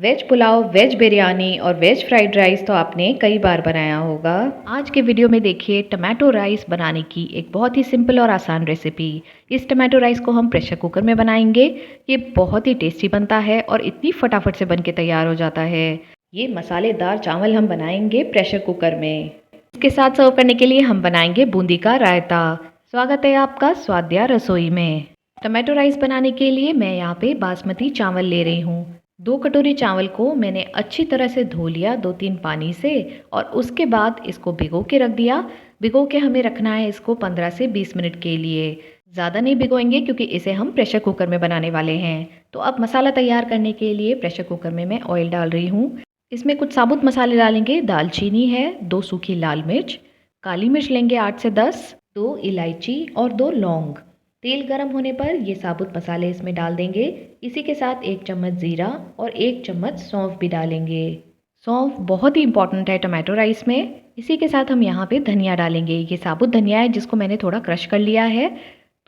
Veg pulao, veg biryani और veg fried rice तो आपने कई बार बनाया होगा। आज के वीडियो में देखिए टमाटो राइस बनाने की एक बहुत ही सिंपल और आसान रेसिपी। इस टमाटो राइस को हम प्रेशर कुकर में बनाएंगे। ये बहुत ही टेस्टी बनता है और इतनी फटाफट से बन के तैयार हो जाता है। ये मसालेदार चावल हम बनाएंगे प्रेशर कुकर में। इसके साथ सर्व करने के लिए हम बनाएंगे बूंदी का रायता। स्वागत है आपका स्वाद्या रसोई में। टमाटो राइस बनाने के लिए मैं यहाँ पे बासमती चावल ले रही हूँ। 2 कटोरी चावल को मैंने अच्छी तरह से धो लिया 2-3 पानी से और उसके बाद इसको भिगो के रख दिया। भिगो के हमें रखना है इसको 15 से 20 मिनट के लिए। ज़्यादा नहीं भिगोएंगे क्योंकि इसे हम प्रेशर कुकर में बनाने वाले हैं। तो अब मसाला तैयार करने के लिए प्रेशर कुकर में मैं ऑयल डाल रही हूँ। इसमें कुछ साबुत मसाले डालेंगे। दालचीनी है, 2 सूखी लाल मिर्च, काली मिर्च लेंगे 8 से 10, 2 इलायची और 2 लौंग। तेल गर्म होने पर ये साबुत मसाले इसमें डाल देंगे। इसी के साथ 1 चम्मच ज़ीरा और 1 चम्मच सौंफ भी डालेंगे। सौंफ बहुत ही इंपॉर्टेंट है टमाटो राइस में। इसी के साथ हम यहाँ पे धनिया डालेंगे। ये साबुत धनिया है जिसको मैंने थोड़ा क्रश कर लिया है।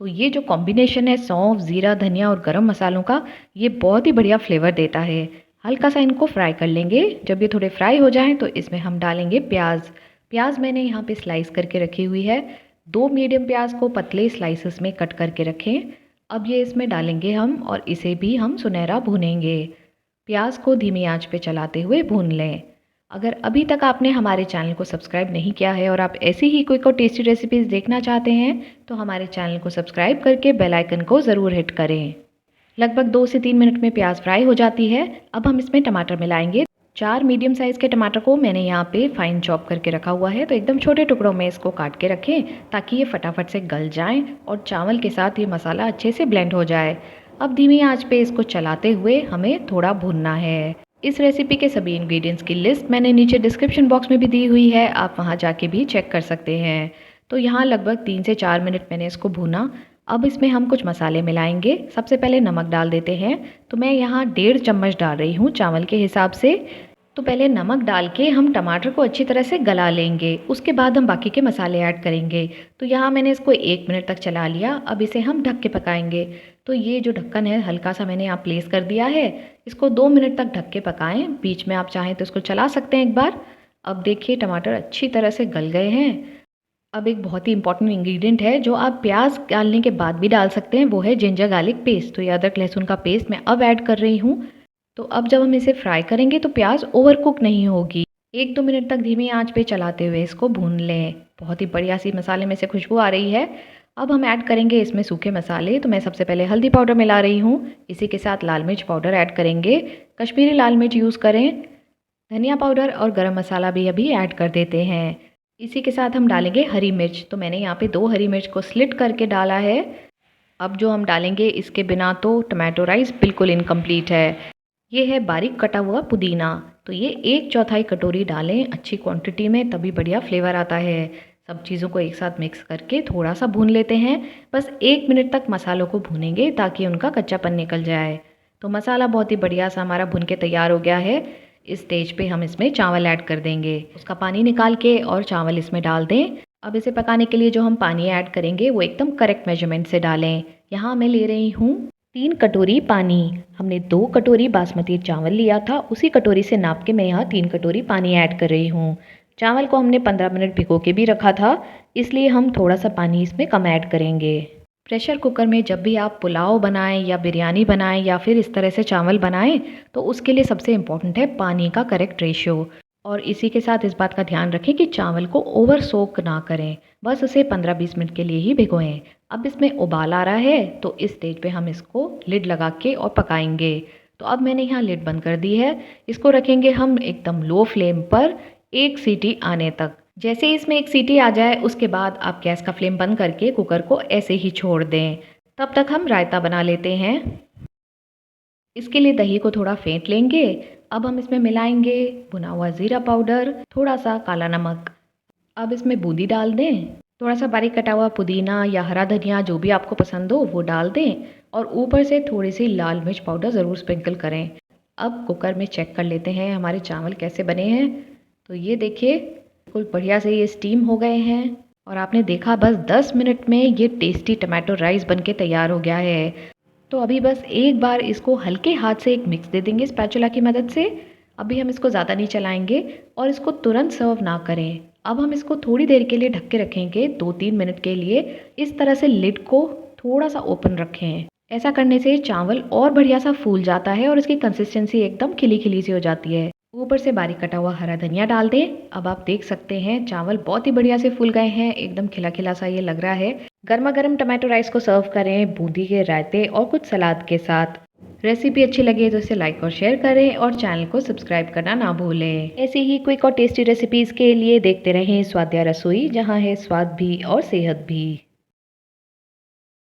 तो ये जो कॉम्बिनेशन है सौंफ, ज़ीरा, धनिया और गरम मसालों का, ये बहुत ही बढ़िया फ्लेवर देता है। हल्का सा इनको फ्राई कर लेंगे। जब ये थोड़े फ्राई हो जाएं तो इसमें हम डालेंगे प्याज। प्याज मैंने यहाँ पे स्लाइस करके रखी हुई है। 2 मीडियम प्याज को पतले स्लाइसेस में कट करके रखें। अब ये इसमें डालेंगे हम और इसे भी हम सुनहरा भूनेंगे। प्याज को धीमी आंच पे चलाते हुए भून लें। अगर अभी तक आपने हमारे चैनल को सब्सक्राइब नहीं किया है और आप ऐसी ही क्विक और टेस्टी रेसिपीज़ देखना चाहते हैं तो हमारे चैनल को सब्सक्राइब करके बेल आइकन को ज़रूर हिट करें। लगभग 2 से 3 मिनट में प्याज फ्राई हो जाती है। अब हम इसमें टमाटर मिलाएंगे। 4 मीडियम साइज़ के टमाटर को मैंने यहाँ पे फाइन चॉप करके रखा हुआ है। तो एकदम छोटे टुकड़ों में इसको काट के रखें ताकि ये फटाफट से गल जाएं और चावल के साथ ये मसाला अच्छे से ब्लेंड हो जाए। अब धीमी आंच पे इसको चलाते हुए हमें थोड़ा भूनना है। इस रेसिपी के सभी इंग्रेडिएंट्स की लिस्ट मैंने नीचे डिस्क्रिप्शन बॉक्स में भी दी हुई है, आप वहाँ जाके भी चेक कर सकते हैं। तो यहाँ लगभग 3 से 4 मिनट मैंने इसको भूना। अब इसमें हम कुछ मसाले मिलाएंगे। सबसे पहले नमक डाल देते हैं। तो मैं यहाँ 1.5 चम्मच डाल रही हूँ चावल के हिसाब से। तो पहले नमक डाल के हम टमाटर को अच्छी तरह से गला लेंगे। उसके बाद हम बाकी के मसाले ऐड करेंगे। तो यहाँ मैंने इसको 1 मिनट तक चला लिया। अब इसे हम ढक के पकाएंगे। तो ये जो ढक्कन है हल्का सा मैंने यहाँ प्लेस कर दिया है। इसको 2 मिनट तक ढक के पकाएं। बीच में आप चाहें तो इसको चला सकते हैं एक बार। अब देखिए टमाटर अच्छी तरह से गल गए हैं। अब एक बहुत ही इंपॉर्टेंट इंग्रेडिएंट है जो आप प्याज डालने के बाद भी डाल सकते हैं, वो है जिंजर गार्लिक पेस्ट। तो ये अदरक लहसुन का पेस्ट मैं अब ऐड कर रही हूँ। तो अब जब हम इसे फ्राई करेंगे तो प्याज ओवर कुक नहीं होगी। 1-2 मिनट तक धीमी आंच पे चलाते हुए इसको भून लें। बहुत ही बढ़िया सी मसाले में से खुशबू आ रही है। अब हम ऐड करेंगे इसमें सूखे मसाले। तो मैं सबसे पहले हल्दी पाउडर मिला रही हूँ। इसी के साथ लाल मिर्च पाउडर ऐड करेंगे। कश्मीरी लाल मिर्च यूज़ करें। धनिया पाउडर और गरम मसाला भी अभी ऐड कर देते हैं। इसी के साथ हम डालेंगे हरी मिर्च। तो मैंने यहाँ पे 2 हरी मिर्च को स्लिट करके डाला है। अब जो हम डालेंगे इसके बिना तो टमाटो राइस बिल्कुल इनकम्प्लीट है। ये है बारीक कटा हुआ पुदीना। तो ये 1/4 कटोरी डालें अच्छी क्वांटिटी में, तभी बढ़िया फ्लेवर आता है। सब चीज़ों को एक साथ मिक्स करके थोड़ा सा भून लेते हैं। बस 1 मिनट तक मसालों को भूनेंगे ताकि उनका कच्चापन निकल जाए। तो मसाला बहुत ही बढ़िया सा हमारा भुन के तैयार हो गया है। इस स्टेज पे हम इसमें चावल ऐड कर देंगे। उसका पानी निकाल के और चावल इसमें डाल दें। अब इसे पकाने के लिए जो हम पानी ऐड करेंगे वो एकदम करेक्ट मेजरमेंट से डालें। यहाँ मैं ले रही हूँ 3 कटोरी पानी। हमने 2 कटोरी बासमती चावल लिया था, उसी कटोरी से नाप के मैं यहाँ 3 कटोरी पानी ऐड कर रही हूँ। चावल को हमने 15 मिनट भिगो के भी रखा था, इसलिए हम थोड़ा सा पानी इसमें कम ऐड करेंगे। प्रेशर कुकर में जब भी आप पुलाव बनाएं या बिरयानी बनाएं या फिर इस तरह से चावल बनाएं तो उसके लिए सबसे इम्पोर्टेंट है पानी का करेक्ट रेशियो। और इसी के साथ इस बात का ध्यान रखें कि चावल को ओवर सोक ना करें, बस उसे 15-20 मिनट के लिए ही भिगोएं। अब इसमें उबाल आ रहा है तो इस स्टेज पे हम इसको लिड लगा के और पकाएंगे। तो अब मैंने यहाँ लिड बंद कर दी है। इसको रखेंगे हम एकदम लो फ्लेम पर 1 सीटी आने तक। जैसे ही इसमें 1 सीटी आ जाए उसके बाद आप गैस का फ्लेम बंद करके कुकर को ऐसे ही छोड़ दें। तब तक हम रायता बना लेते हैं। इसके लिए दही को थोड़ा फेंट लेंगे। अब हम इसमें मिलाएंगे भुना हुआ ज़ीरा पाउडर, थोड़ा सा काला नमक। अब इसमें बूंदी डाल दें। थोड़ा सा बारीक कटा हुआ पुदीना या हरा धनिया जो भी आपको पसंद हो वो डाल दें और ऊपर से थोड़ी सी लाल मिर्च पाउडर ज़रूर स्प्रिंकल करें। अब कुकर में चेक कर लेते हैं हमारे चावल कैसे बने हैं। तो ये देखिए बिल्कुल बढ़िया से ये स्टीम हो गए हैं और आपने देखा बस 10 मिनट में ये टेस्टी टमाटो राइस बनके तैयार हो गया है। तो अभी बस एक बार इसको हल्के हाथ से एक मिक्स दे देंगे स्पैचुला की मदद से। अभी हम इसको ज़्यादा नहीं चलाएंगे और इसको तुरंत सर्व ना करें। अब हम इसको थोड़ी देर के लिए ढक के रखेंगे, 2-3 मिनट के लिए। इस तरह से लिड को थोड़ा सा ओपन रखें। ऐसा करने से चावल और बढ़िया सा फूल जाता है और इसकी कंसिस्टेंसी एकदम खिली-खिली सी हो जाती है। ऊपर से बारीक कटा हुआ हरा धनिया डाल दें। अब आप देख सकते हैं चावल बहुत ही बढ़िया से फूल गए हैं, एकदम खिला-खिला सा ये लग रहा है। गर्मा-गर्म टोमेटो राइस को सर्व करें बूंदी के रायते और कुछ सलाद के साथ। रेसिपी अच्छी लगे तो इसे लाइक और शेयर करें और चैनल को सब्सक्राइब करना ना भूलें। ऐसे ही क्विक और टेस्टी रेसिपीज़ के लिए देखते रहें स्वाद्या रसोई, जहाँ है स्वाद भी और सेहत भी।